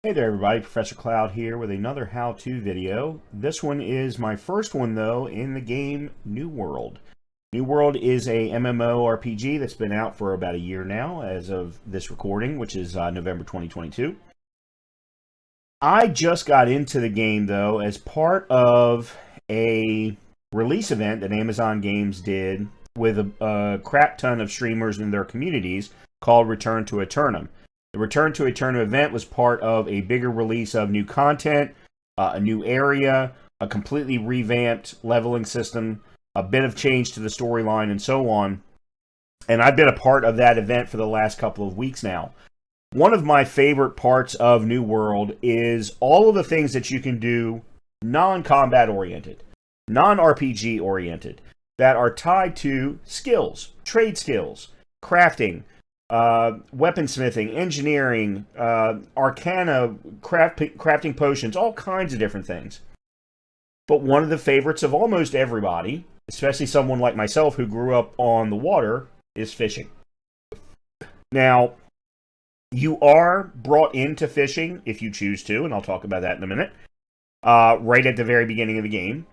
Hey there everybody, Professor Cloud here with another how-to video. This one is my first one though in the game New World. New World is a MMORPG that's been out for about a year now as of this recording, which is November 2022. I just got into the game though as part of a release event that Amazon Games did with a crap ton of streamers in their communities called Return to Eternum. The Return to Eternum event was part of a bigger release of new content, a new area, a completely revamped leveling system, a bit of change to the storyline, and so on. And I've been a part of that event for the last couple of weeks now. One of my favorite parts of New World is all of the things that you can do non-combat oriented, non-RPG oriented, that are tied to skills, trade skills, crafting, weaponsmithing, engineering, arcana, crafting potions, all kinds of different things. But one of the favorites of almost everybody, especially someone like myself who grew up on the water, is fishing. Now, you are brought into fishing if you choose to, and I'll talk about that in a minute, right at the very beginning of the game.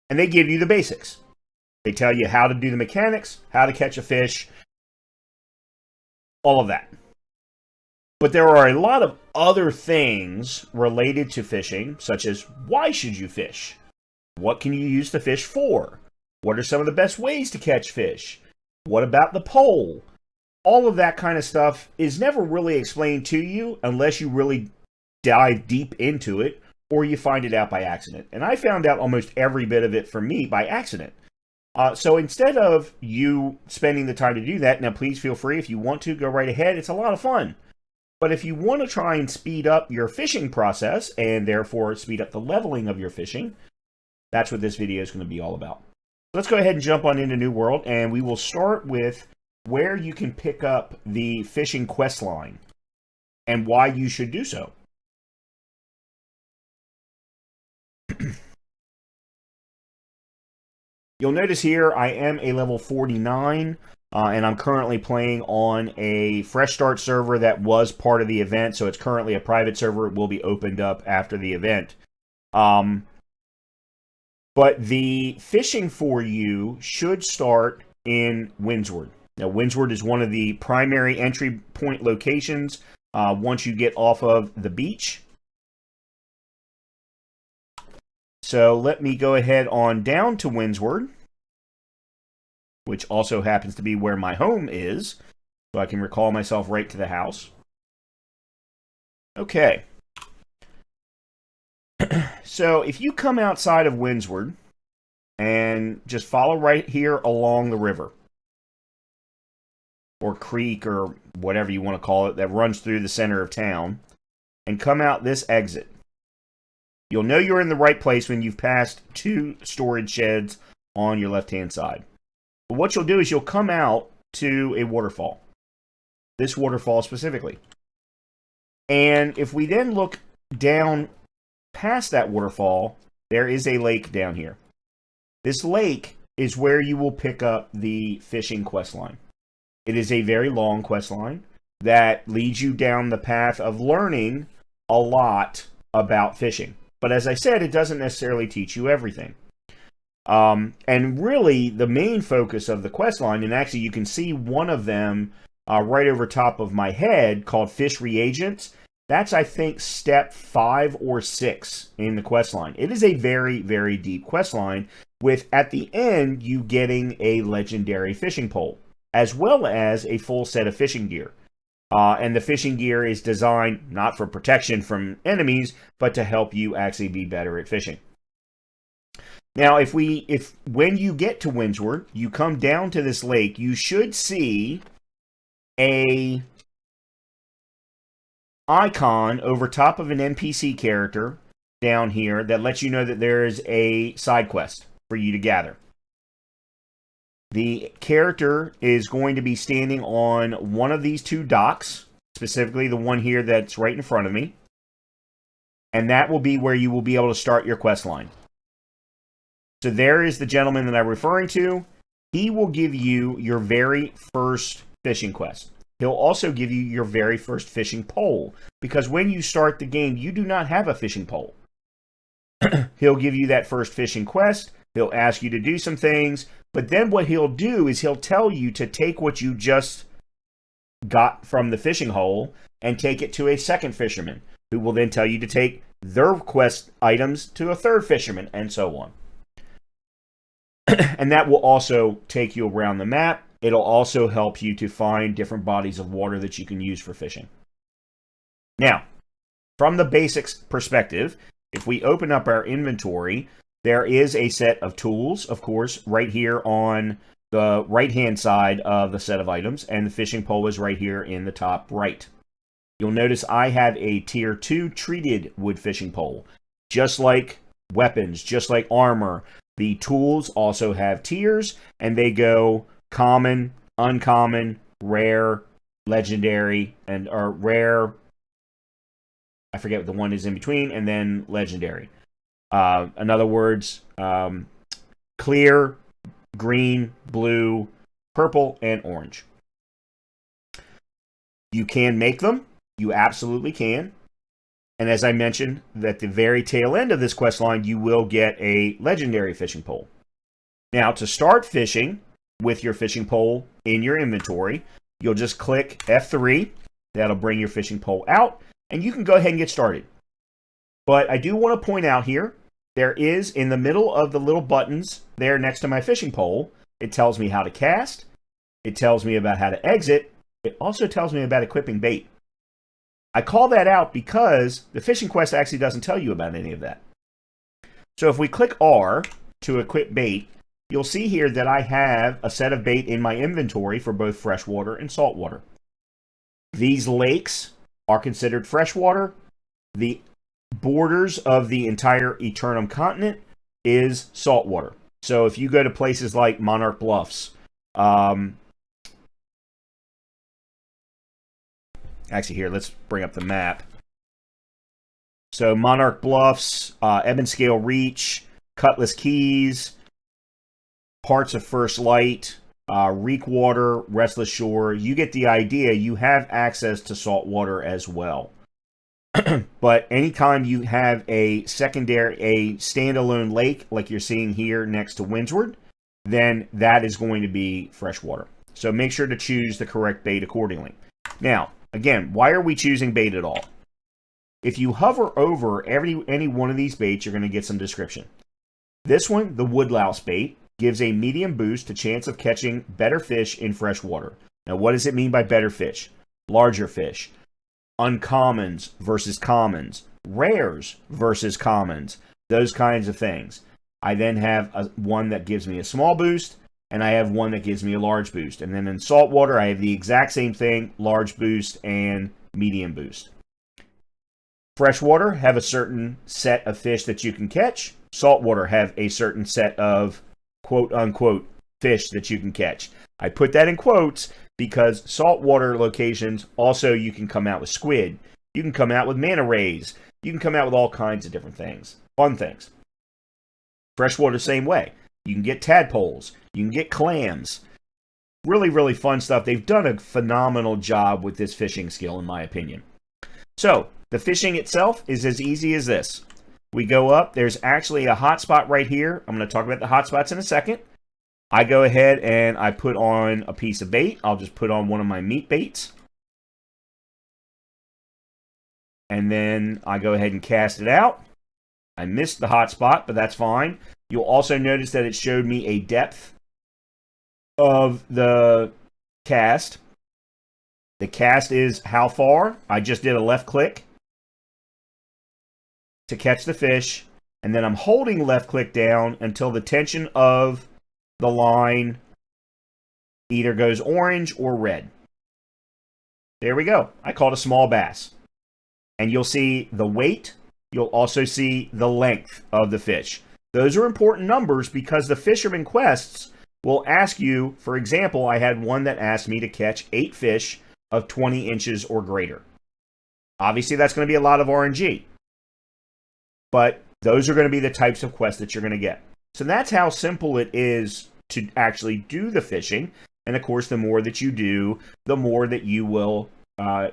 And they give you the basics. They tell you how to do the mechanics, how to catch a fish, all of that. But there are a lot of other things related to fishing, such as why should you fish? What can you use the fish for? What are some of the best ways to catch fish? What about the pole? All of that kind of stuff is never really explained to you unless you really dive deep into it or you find it out by accident. And I found out almost every bit of it for me by accident. So instead of you spending the time to do that, now please feel free if you want to, go right ahead. It's a lot of fun. But if you want to try and speed up your fishing process and therefore speed up the leveling of your fishing, that's what this video is going to be all about. Let's go ahead and jump on into New World, and we will start with where you can pick up the fishing quest line and why you should do so. You'll notice here I am a level 49, and I'm currently playing on a fresh start server that was part of the event, so it's currently a private server. It will be opened up after the event. But the fishing for you should start in Windsward. Now, Windsward is one of the primary entry point locations once you get off of the beach. So let me go ahead on down to Windsward, which also happens to be where my home is, so I can recall myself right to the house. Okay. So if you come outside of Windsward and just follow right here along the river, or creek, or whatever you want to call it, that runs through the center of town, and come out this exit, you'll know you're in the right place when you've passed two storage sheds on your left-hand side. But what you'll do is you'll come out to a waterfall. This waterfall specifically. And if we then look down past that waterfall, there is a lake down here. This lake is where you will pick up the fishing quest line. It is a very long quest line that leads you down the path of learning a lot about fishing. But as I said, it doesn't necessarily teach you everything. And really, the main focus of the quest line, and actually you can see one of them right over top of my head called Fish Reagents. That's, I think, step 5 or 6 in the quest line. It is a very, very deep quest line with, at the end, you getting a legendary fishing pole, as well as a full set of fishing gear. And the fishing gear is designed not for protection from enemies, but to help you actually be better at fishing. Now, if when you get to Windsward, you come down to this lake, you should see a icon over top of an NPC character down here that lets you know that there is a side quest for you to gather. The character is going to be standing on one of these two docks, specifically the one here that's right in front of me. And that will be where you will be able to start your quest line. So there is the gentleman that I'm referring to. He will give you your very first fishing quest. he'll also give you your very first fishing pole. Because when you start the game, you do not have a fishing pole. He'll give you that first fishing quest. He'll ask you to do some things. But then what he'll do is he'll tell you to take what you just got from the fishing hole and take it to a second fisherman, who will then tell you to take their quest items to a third fisherman, and so on. And that will also take you around the map. It'll also help you to find different bodies of water that you can use for fishing. Now, from the basics perspective, if we open up our inventory, there is a set of tools, of course, right here on the right-hand side of the set of items, and the fishing pole is right here in the top right. You'll notice I have a tier 2 treated wood fishing pole. Just like weapons, just like armor, the tools also have tiers, and they go common, uncommon, rare, legendary, or rare, I forget what the one is in between, and then legendary. In other words, clear, green, blue, purple, and orange. You can make them. You absolutely can. And as I mentioned, at the very tail end of this quest line, you will get a legendary fishing pole. Now, to start fishing with your fishing pole in your inventory, you'll just click F3. That'll bring your fishing pole out, and you can go ahead and get started. But I do want to point out here, there is, in the middle of the little buttons there next to my fishing pole, it tells me how to cast, it tells me about how to exit, it also tells me about equipping bait. I call that out because the fishing quest actually doesn't tell you about any of that. So if we click R to equip bait, you'll see here that I have a set of bait in my inventory for both freshwater and saltwater. These lakes are considered freshwater. The borders of the entire Eternum continent is saltwater. So if you go to places like Monarch Bluffs, actually here, let's bring up the map. So Monarch Bluffs, Ebonscale Reach, Cutlass Keys, parts of First Light, Reekwater, Restless Shore. You get the idea. You have access to saltwater as well. But anytime you have a standalone lake, like you're seeing here next to Windsward, then that is going to be freshwater. So make sure to choose the correct bait accordingly. Now, again, why are we choosing bait at all? If you hover over any one of these baits, you're going to get some description. This one, the woodlouse bait, gives a medium boost to chance of catching better fish in freshwater. Now, what does it mean by better fish? Larger fish. Uncommons versus commons. Rares versus commons. Those kinds of things. I then have one that gives me a small boost, and I have one that gives me a large boost. And then in saltwater, I have the exact same thing, large boost and medium boost. Freshwater have a certain set of fish that you can catch. Saltwater have a certain set of quote-unquote fish that you can catch. I put that in quotes because saltwater locations, also you can come out with squid. You can come out with manta rays. You can come out with all kinds of different things. Fun things. Freshwater, same way. You can get tadpoles. You can get clams. Really, really fun stuff. They've done a phenomenal job with this fishing skill, in my opinion. So, the fishing itself is as easy as this. We go up. There's actually a hotspot right here. I'm going to talk about the hotspots in a second. I go ahead and I put on a piece of bait. I'll just put on one of my meat baits. And then I go ahead and cast it out. I missed the hotspot, but that's fine. You'll also notice that it showed me a depth of the cast. The cast is how far. I just did a left click to catch the fish, and then I'm holding left click down until the tension of the line either goes orange or red. There we go. I caught a small bass. And you'll see the weight. You'll also see the length of the fish. Those are important numbers because the fisherman quests will ask you, for example, I had one that asked me to catch 8 fish of 20 inches or greater. Obviously, that's going to be a lot of RNG. But those are going to be the types of quests that you're going to get. So that's how simple it is to actually do the fishing. And of course, the more that you do, the more that you will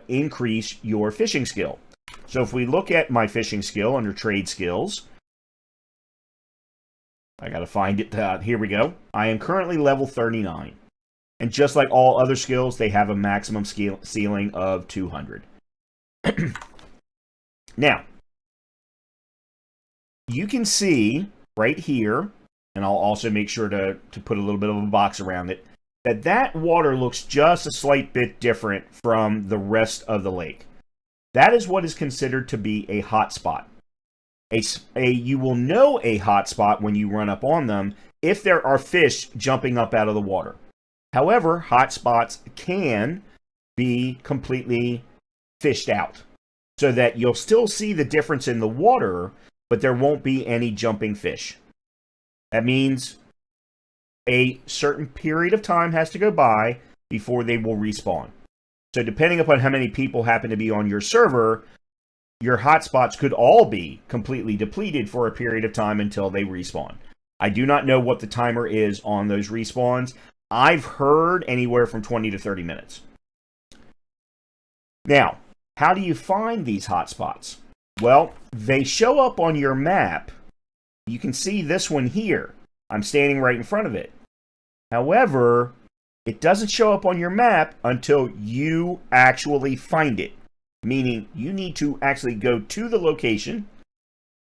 increase your fishing skill. So if we look at my fishing skill under trade skills, I got to find it. Here we go. I am currently level 39. And just like all other skills, they have a maximum ceiling of 200. Now, you can see right here, and I'll also make sure to put a little bit of a box around it, that water looks just a slight bit different from the rest of the lake. That is what is considered to be a hot spot. You will know a hot spot when you run up on them if there are fish jumping up out of the water. However, hot spots can be completely fished out so that you'll still see the difference in the water, but there won't be any jumping fish. That means a certain period of time has to go by before they will respawn. So depending upon how many people happen to be on your server, your hotspots could all be completely depleted for a period of time until they respawn. I do not know what the timer is on those respawns. I've heard anywhere from 20 to 30 minutes. Now, how do you find these hotspots? Well, they show up on your map. You can see this one here. I'm standing right in front of it. However, it doesn't show up on your map until you actually find it. Meaning you need to actually go to the location,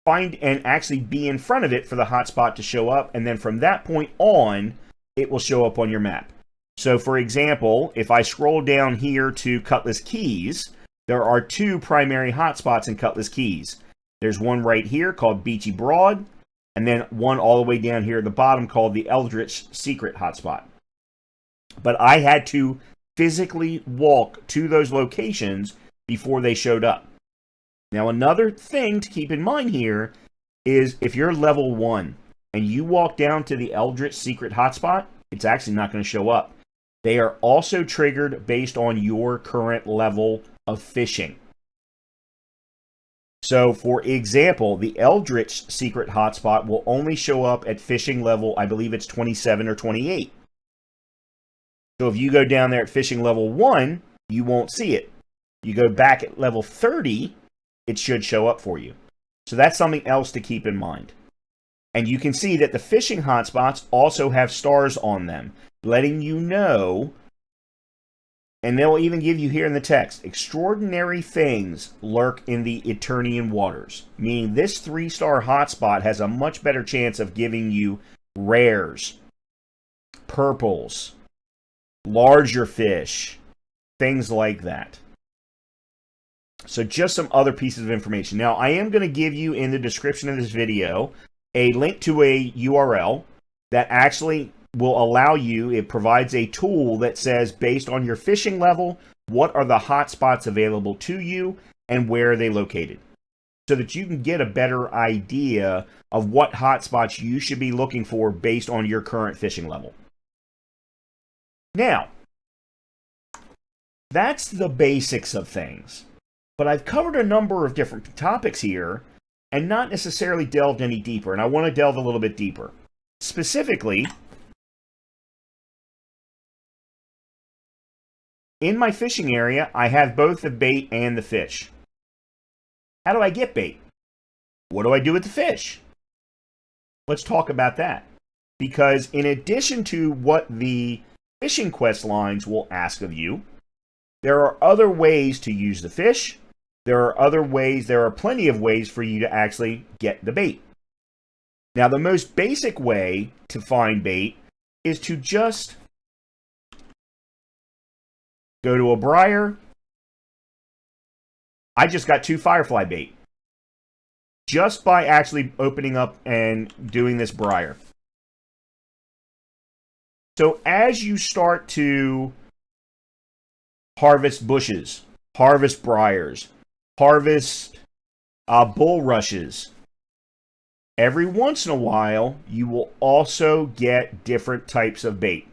find and actually be in front of it for the hotspot to show up, and then from that point on, it will show up on your map. So for example, if I scroll down here to Cutlass Keys, there are two primary hotspots in Cutlass Keys. There's one right here called Beachy Broad, and then one all the way down here at the bottom called the Eldritch Secret hotspot. But I had to physically walk to those locations before they showed up. Now, another thing to keep in mind here is if you're level 1 and you walk down to the Eldritch Secret hotspot, it's actually not going to show up. They are also triggered based on your current level of fishing. So, for example, the Eldritch Secret hotspot will only show up at fishing level, I believe it's 27 or 28. So if you go down there at fishing level 1, you won't see it. You go back at level 30, it should show up for you. So that's something else to keep in mind. And you can see that the fishing hotspots also have stars on them, letting you know, and they'll even give you here in the text, extraordinary things lurk in the Eternian waters. Meaning this 3-star hotspot has a much better chance of giving you rares, purples, larger fish, things like that. So just some other pieces of information. Now, I am going to give you in the description of this video a link to a URL that actually will allow you, it provides a tool that says, based on your fishing level, what are the hotspots available to you and where are they located? So that you can get a better idea of what hotspots you should be looking for based on your current fishing level. Now, that's the basics of things. But I've covered a number of different topics here and not necessarily delved any deeper. And I want to delve a little bit deeper. Specifically, in my fishing area, I have both the bait and the fish. How do I get bait? What do I do with the fish? Let's talk about that. Because in addition to what the fishing quest lines will ask of you, there are other ways to use the fish. There are plenty of ways for you to actually get the bait. Now, the most basic way to find bait is to just go to a briar. I just got 2 firefly bait just by actually opening up and doing this briar. So as you start to harvest bushes, harvest briars, harvest bulrushes, every once in a while you will also get different types of bait.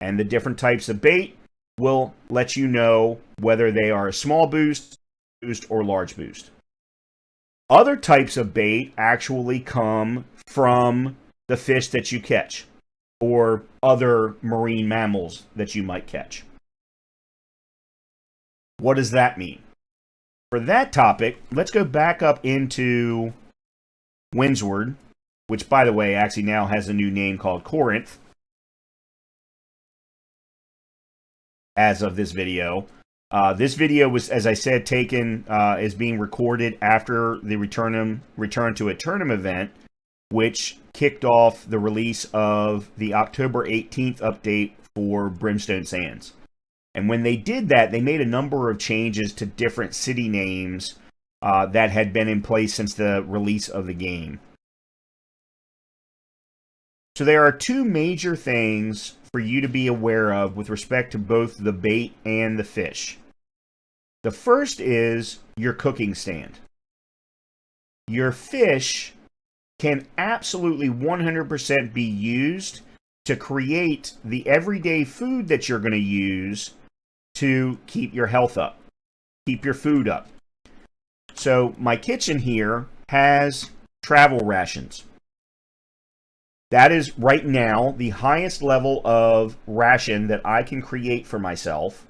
And the different types of bait will let you know whether they are a small boost or large boost. Other types of bait actually come from the fish that you catch. or other marine mammals that you might catch. What does that mean? For that topic, let's go back up into Windsward, which, by the way, actually now has a new name called Corinth, as of this video. This video was, as I said, taken, is being recorded after the return to a tournament event, which kicked off the release of the October 18th update for Brimstone Sands. And when they did that, they made a number of changes to different city names that had been in place since the release of the game. So there are two major things for you to be aware of with respect to both the bait and the fish. The first is your cooking stand. Your fish can absolutely 100% be used to create the everyday food that you're going to use to keep your health up, keep your food up. So my kitchen here has travel rations. That is right now the highest level of ration that I can create for myself,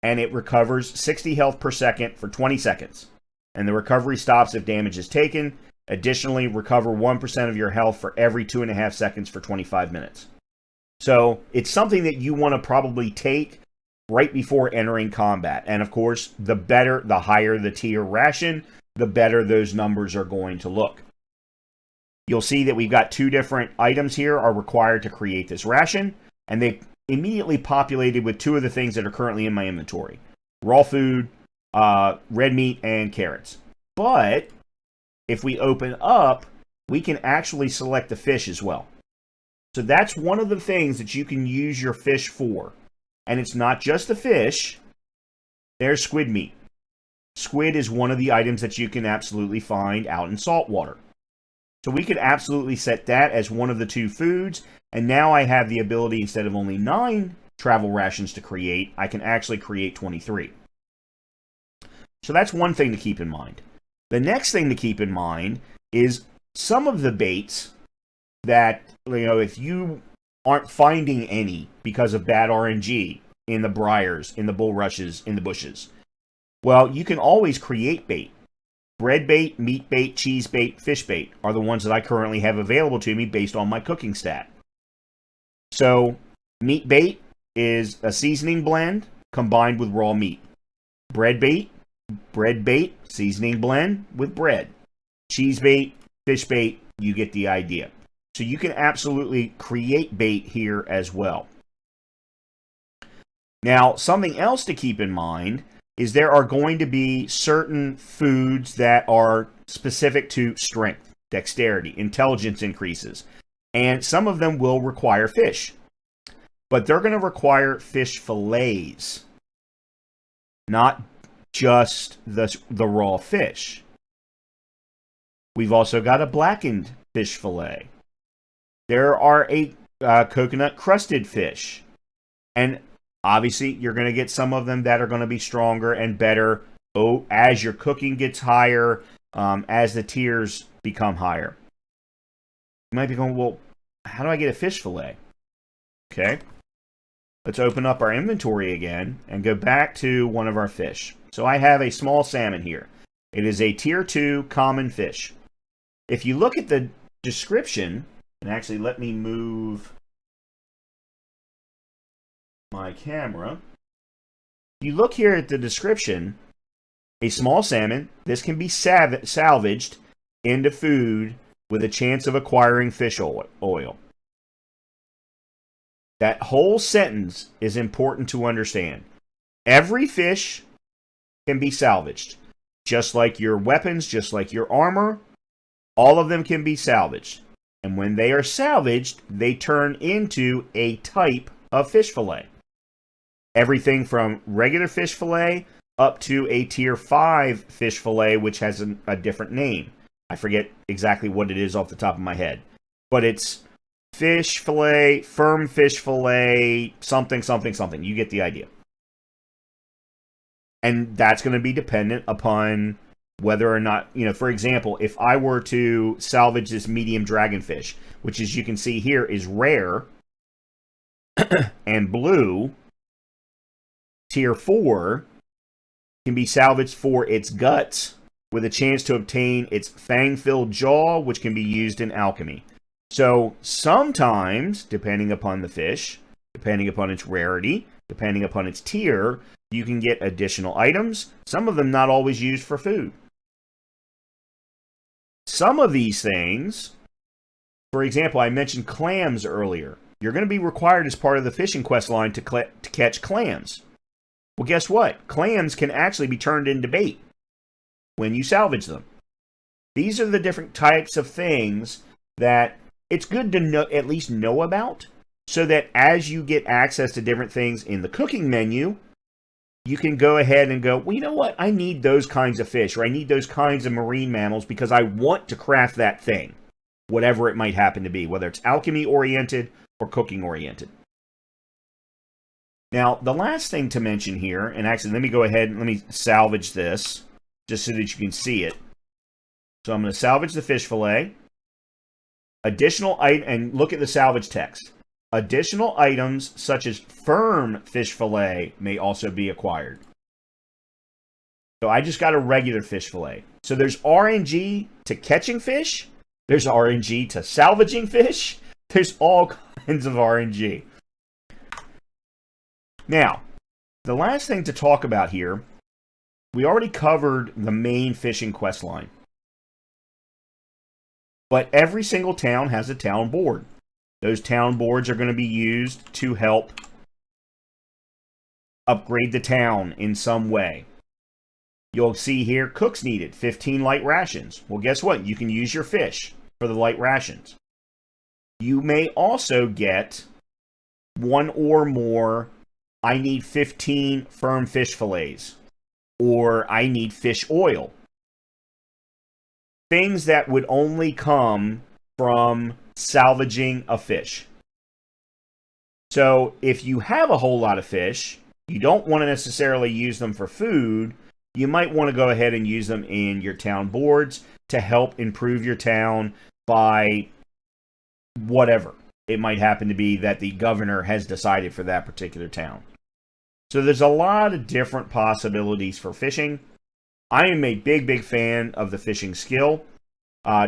and it recovers 60 health per second for 20 seconds. And the recovery stops if damage is taken. Additionally, recover 1% of your health for every 2.5 seconds for 25 minutes. So it's something that you want to probably take right before entering combat. And of course, the higher the tier ration, the better those numbers are going to look. You'll see that we've got two different items here are required to create this ration, and they immediately populated with two of the things that are currently in my inventory. Raw food, red meat, and carrots. But if we open up, we can actually select the fish as well. So that's one of the things that you can use your fish for. And it's not just the fish. There's squid meat. Squid is one of the items that you can absolutely find out in saltwater. So we could absolutely set that as one of the two foods. And now I have the ability, instead of only 9 travel rations to create, I can actually create 23. So that's one thing to keep in mind. The next thing to keep in mind is some of the baits that, if you aren't finding any because of bad RNG in the briars, in the bulrushes, in the bushes, well, you can always create bait. Bread bait, meat bait, cheese bait, fish bait are the ones that I currently have available to me based on my cooking stat. So, meat bait is a seasoning blend combined with raw meat. Bread bait, seasoning blend with bread. Cheese bait, fish bait, you get the idea. So you can absolutely create bait here as well. Now, something else to keep in mind is there are going to be certain foods that are specific to strength, dexterity, intelligence increases. And some of them will require fish. But they're going to require fish fillets, not just the raw fish. We've also got a blackened fish fillet. There are a coconut crusted fish. And obviously, you're going to get some of them that are going to be stronger and better as your cooking gets higher, as the tiers become higher. You might be going, well, how do I get a fish fillet? Okay. Let's open up our inventory again and go back to one of our fish. So I have a small salmon here. It is a tier 2 common fish. If you look at the description, and actually let me move my camera. If you look here at the description, a small salmon, this can be salvaged into food with a chance of acquiring fish oil. That whole sentence is important to understand. Every fish can be salvaged. Just like your weapons, just like your armor, all of them can be salvaged. And when they are salvaged, they turn into a type of fish fillet. Everything from regular fish fillet up to a tier 5 fish fillet, which has a different name. I forget exactly what it is off the top of my head. But it's fish fillet, firm fish fillet, something, something, something. You get the idea. And that's going to be dependent upon whether or not, for example, if I were to salvage this medium dragonfish, which as you can see here is rare, And blue, tier 4, can be salvaged for its guts with a chance to obtain its fang-filled jaw, which can be used in alchemy. So sometimes, depending upon the fish, depending upon its rarity, depending upon its tier, you can get additional items, some of them not always used for food. Some of these things, for example, I mentioned clams earlier. You're going to be required as part of the fishing quest line to catch clams. Well, guess what? Clams can actually be turned into bait when you salvage them. These are the different types of things that it's good to know, at least know about, so that as you get access to different things in the cooking menu, you can go ahead and go, well, you know what? I need those kinds of fish, or I need those kinds of marine mammals because I want to craft that thing, whatever it might happen to be, whether it's alchemy-oriented or cooking-oriented. Now, the last thing to mention here, and actually let me go ahead and let me salvage this, just so that you can see it. So I'm going to salvage the fish fillet. Additional item, and look at the salvage text. Additional items such as firm fish fillet may also be acquired. So I just got a regular fish fillet. So there's RNG to catching fish. There's RNG to salvaging fish. There's all kinds of RNG. Now, the last thing to talk about here, we already covered the main fishing quest line. But every single town has a town board. Those town boards are going to be used to help upgrade the town in some way. You'll see here, cooks needed, 15 light rations. Well, guess what? You can use your fish for the light rations. You may also get one or more, I need 15 firm fish fillets, or I need fish oil. Things that would only come from salvaging a fish. So if you have a whole lot of fish, you don't want to necessarily use them for food, you might want to go ahead and use them in your town boards to help improve your town by whatever it might happen to be that the governor has decided for that particular town. So there's a lot of different possibilities for fishing. I am a big fan of the fishing skill.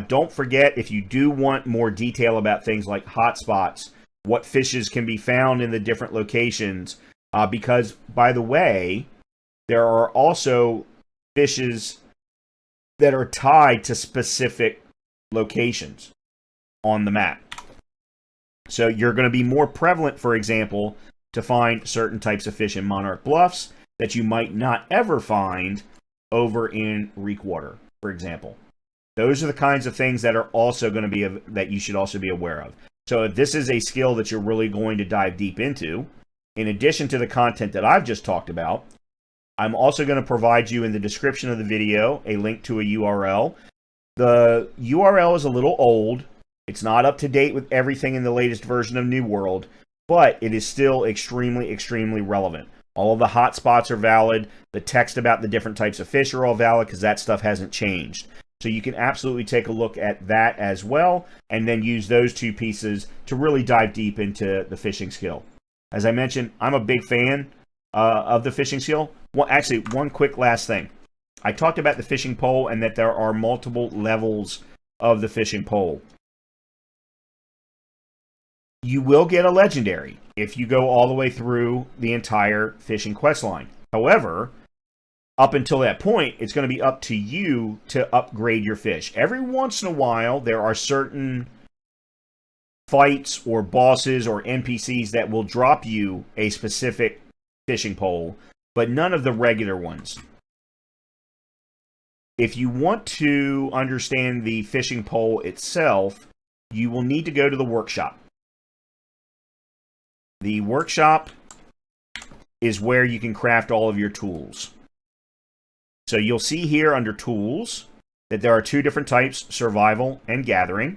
Don't forget, if you do want more detail about things like hotspots, what fishes can be found in the different locations, because, by the way, there are also fishes that are tied to specific locations on the map. So you're going to be more prevalent, for example, to find certain types of fish in Monarch Bluffs that you might not ever find over in Reekwater, for example. Those are the kinds of things that are also going to be that you should also be aware of. So if this is a skill that you're really going to dive deep into, in addition to the content that I've just talked about, I'm also going to provide you in the description of the video a link to a URL. The URL is a little old. It's not up to date with everything in the latest version of New World, but it is still extremely relevant. All of the hotspots are valid. The text about the different types of fish are all valid because that stuff hasn't changed. So you can absolutely take a look at that as well, and then use those two pieces to really dive deep into the fishing skill. As I mentioned, I'm a big fan of the fishing skill. Well, actually, one quick last thing. I talked about the fishing pole and that there are multiple levels of the fishing pole. You will get a legendary if you go all the way through the entire fishing quest line. However, up until that point, it's going to be up to you to upgrade your fish. Every once in a while, there are certain fights or bosses or NPCs that will drop you a specific fishing pole, but none of the regular ones. If you want to understand the fishing pole itself, you will need to go to the workshop. The workshop is where you can craft all of your tools. So you'll see here under tools that there are two different types, survival and gathering.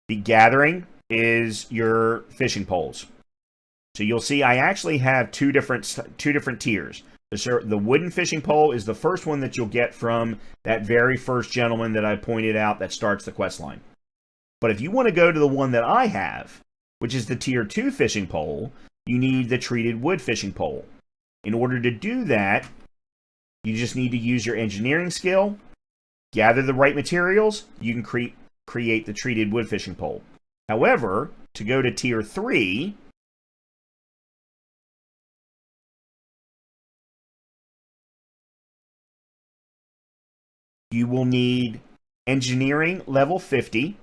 The gathering is your fishing poles. So you'll see I actually have two different tiers. The wooden fishing pole is the first one that you'll get from that very first gentleman that I pointed out that starts the quest line. But if you want to go to the one that I have, which is the Tier 2 fishing pole, you need the treated wood fishing pole. In order to do that, you just need to use your engineering skill, gather the right materials, you can create the treated wood fishing pole. However, to go to Tier 3, you will need engineering level 50.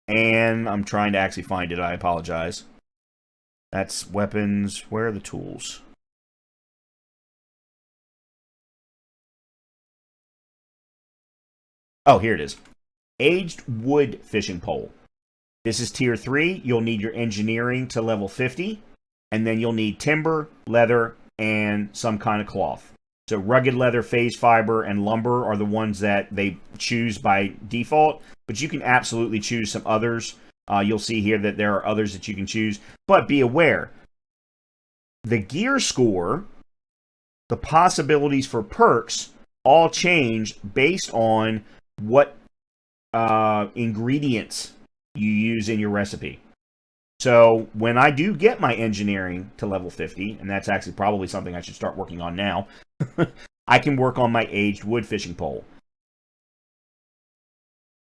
And I'm trying to actually find it, I apologize. That's weapons. Where are the tools? Oh, here it is. Aged wood fishing pole. This is Tier 3. You'll need your engineering to level 50. And then you'll need timber, leather, and some kind of cloth. So rugged leather, phase fiber, and lumber are the ones that they choose by default. But you can absolutely choose some others. You'll see here that there are others that you can choose. But be aware, the gear score, the possibilities for perks, all change based on what ingredients you use in your recipe. So when I do get my engineering to level 50, and that's actually probably something I should start working on now, I can work on my aged wood fishing pole.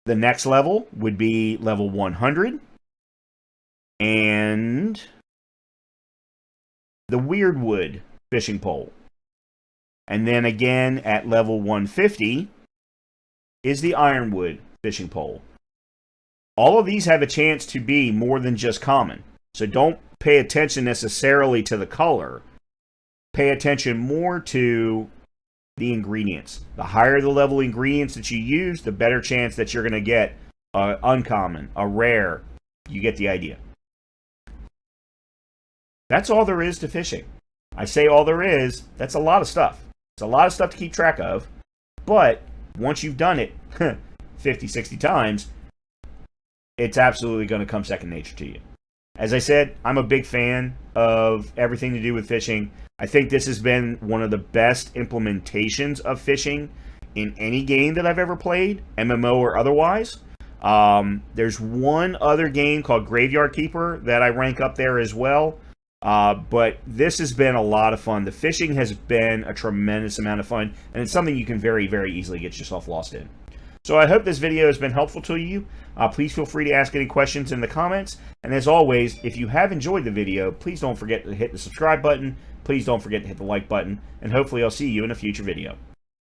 The next level would be level 100. And the weird wood fishing pole. And then again at level 150 is the ironwood fishing pole. All of these have a chance to be more than just common. So don't pay attention necessarily to the color. Pay attention more to the ingredients. The higher the level ingredients that you use, the better chance that you're going to get uncommon, a rare. You get the idea. That's all there is to fishing. I say all there is, that's a lot of stuff. It's a lot of stuff to keep track of. But once you've done it 50, 60 times, it's absolutely going to come second nature to you. As I said, I'm a big fan of everything to do with fishing. I think this has been one of the best implementations of fishing in any game that I've ever played, MMO or otherwise. There's one other game called Graveyard Keeper that I rank up there as well. But this has been a lot of fun. The fishing has been a tremendous amount of fun, and it's something you can very, very easily get yourself lost in. So I hope this video has been helpful to you. Please feel free to ask any questions in the comments. And as always, if you have enjoyed the video, please don't forget to hit the subscribe button. Please don't forget to hit the like button. And hopefully I'll see you in a future video.